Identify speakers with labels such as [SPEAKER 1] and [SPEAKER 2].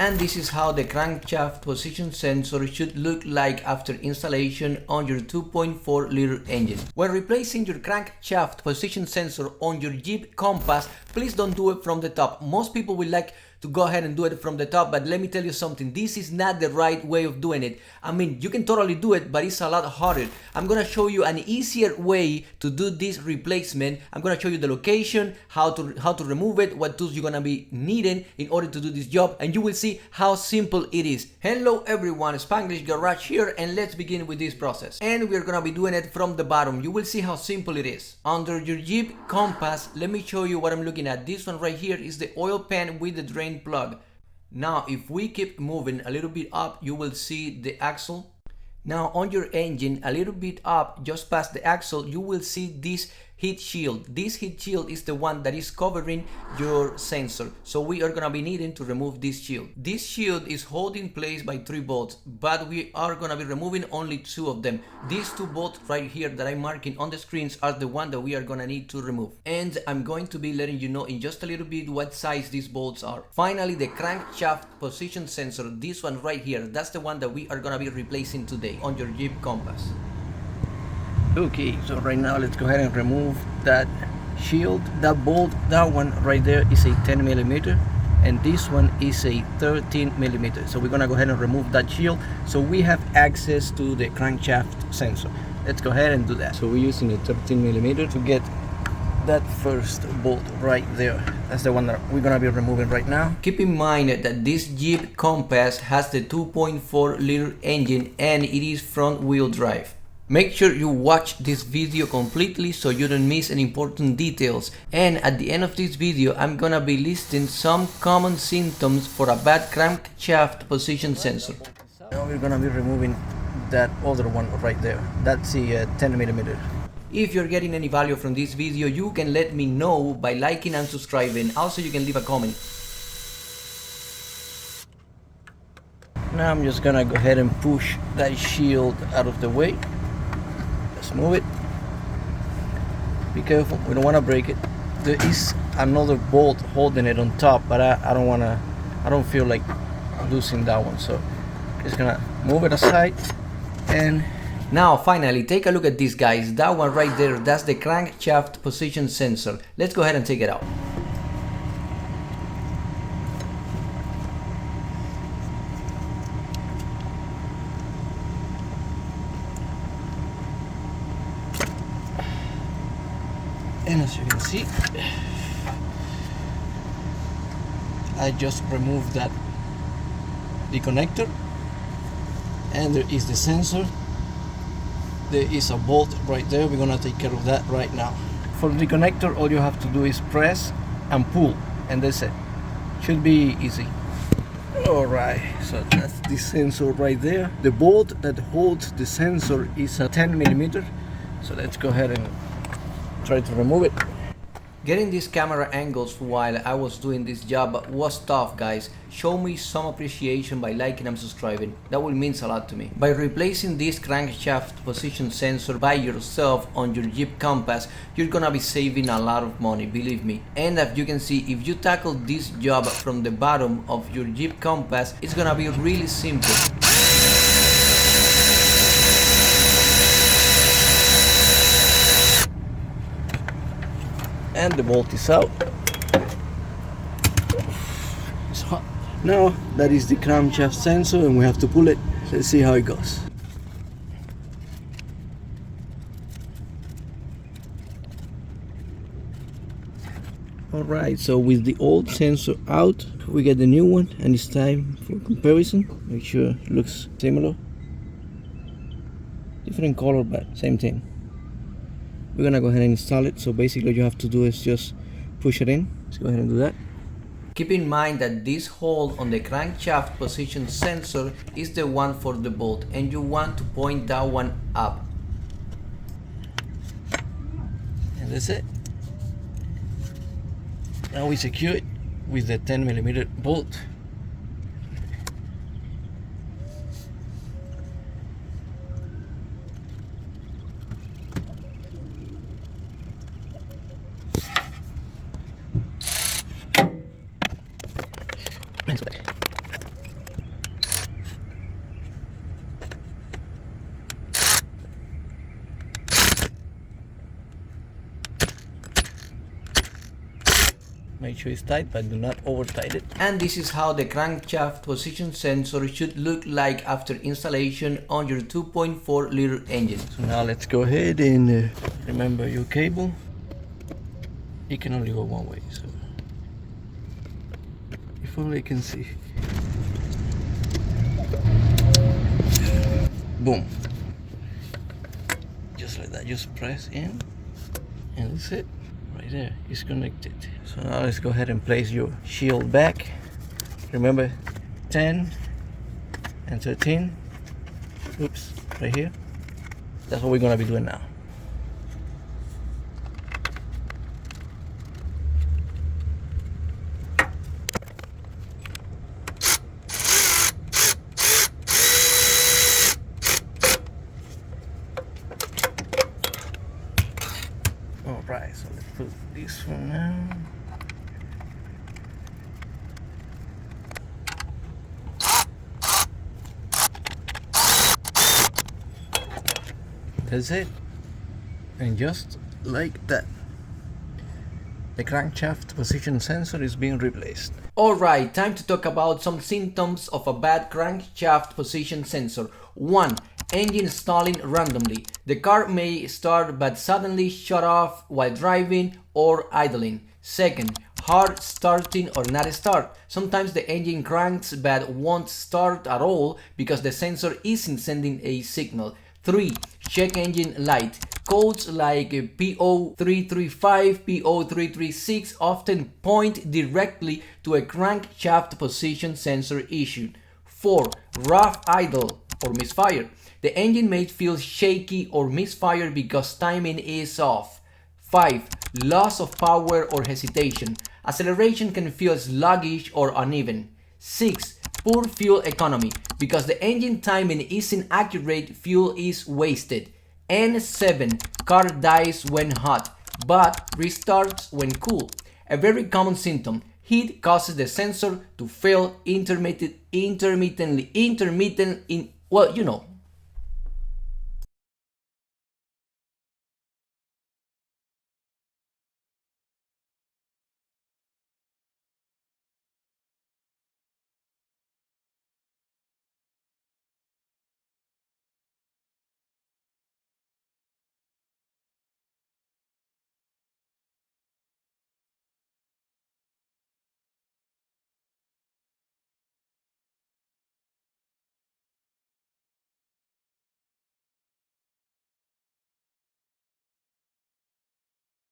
[SPEAKER 1] And this is how the crankshaft position sensor should look like after installation on your 2.4 liter engine. When replacing your crankshaft position sensor on your Jeep Compass, please don't do it from the top. Most people will like to go ahead and do it from the top, but let me tell you something, this is not the right way of doing it. I mean, you can totally do it, but it's a lot harder. I'm gonna show you an easier way to do this replacement. I'm gonna show you the location, how to remove it, what tools you're gonna be needing in order to do this job, and you will see how simple it is. Hello everyone, Spanglish Garage here, and let's begin with this process. And we're gonna be doing it from the bottom. You will see how simple it is. Under your Jeep Compass, let me show you what I'm looking at. This one right here is the oil pan with the drain plug. Now if we keep moving a little bit up, you will see the axle. Now on your engine, a little bit up, just past the axle, you will see this heat shield. This heat shield is the one that is covering your sensor, so we are gonna be needing to remove this shield. This shield is held in place by 3 bolts, but we are gonna be removing only 2 of them. These 2 bolts right here that I'm marking on the screens are the one that we are gonna need to remove, and I'm going to be letting you know in just a little bit what size these bolts are. Finally, the crankshaft position sensor, this one right here, that's the one that we are gonna be replacing today on your Jeep Compass. Okay, so right now let's go ahead and remove that shield. That bolt, that one right there is a 10 millimeter, and this one is a 13 millimeter. So we're gonna go ahead and remove that shield so we have access to the crankshaft sensor. Let's go ahead and do that. So we're using a 13 millimeter to get that first bolt right there. That's the one that we're gonna be removing right now. Keep in mind that this Jeep Compass has the 2.4 liter engine and it is front wheel drive. Make sure you watch this video completely so you don't miss any important details, and at the end of this video I'm gonna be listing some common symptoms for a bad crankshaft position sensor. Now we're gonna be removing that other one right there. That's the 10 millimeter. If you're getting any value from this video, you can let me know by liking and subscribing. Also, you can leave a comment. Now I'm just gonna go ahead and push that shield out of the way. Move it. Be careful, we don't want to break it. There is another bolt holding it on top, but I don't feel like losing that one, so just gonna move it aside. And now finally take a look at this, guys. That one right there, that's the crankshaft position sensor. Let's go ahead and take it out. And as you can see, I just removed the connector, and there is the sensor. There is a bolt right there. We're gonna take care of that right now. For the connector, all you have to do is press and pull, and that's it. Should be easy. Alright, so that's the sensor right there. The bolt that holds the sensor is a 10 millimeter. So let's go ahead and try to remove it. Getting these camera angles while I was doing this job was tough, guys. Show me some appreciation by liking and subscribing. That will mean a lot to me. By replacing this crankshaft position sensor by yourself on your Jeep Compass, you're gonna be saving a lot of money, believe me. And as you can see, if you tackle this job from the bottom of your Jeep Compass, it's gonna be really simple. And the bolt is out. It's hot. Now that is the crankshaft sensor, and we have to pull it. Let's see how it goes. Alright, so with the old sensor out, we get the new one, and it's time for comparison. Make sure it looks similar. Different color, but same thing. We're gonna go ahead and install it. So basically all you have to do is just push it in. Let's go ahead and do that. Keep in mind that this hole on the crankshaft position sensor is the one for the bolt, and you want to point that one up. And that's it. Now we secure it with the 10 millimeter bolt. Make sure it's tight, but do not over tight it. And this is how the crankshaft position sensor should look like after installation on your 2.4 liter engine. So now let's go ahead and remember your cable. It can only go one way, so if only you can see. Boom. Just like that, just press in, and that's it. Right there, it's connected. So now let's go ahead and place your shield back. Remember 10 and 13. Oops, right here. That's what we're gonna be doing now. Alright, so let's put this one now. That's it. And just like that, the crankshaft position sensor is being replaced. Alright, time to talk about some symptoms of a bad crankshaft position sensor. 1. Engine stalling randomly. The car may start but suddenly shut off while driving or idling. 2nd, hard starting or not start. Sometimes the engine cranks but won't start at all because the sensor isn't sending a signal. 3. Check engine light. Codes like PO335, PO336 often point directly to a crankshaft position sensor issue. 4. Rough idle or misfire. The engine may feel shaky or misfire because timing is off. 5. Loss of power or hesitation. Acceleration can feel sluggish or uneven. 6. Poor fuel economy. Because the engine timing isn't accurate, fuel is wasted. And 7. Car dies when hot, but restarts when cool. A very common symptom. Heat causes the sensor to fail intermittently, well, you know.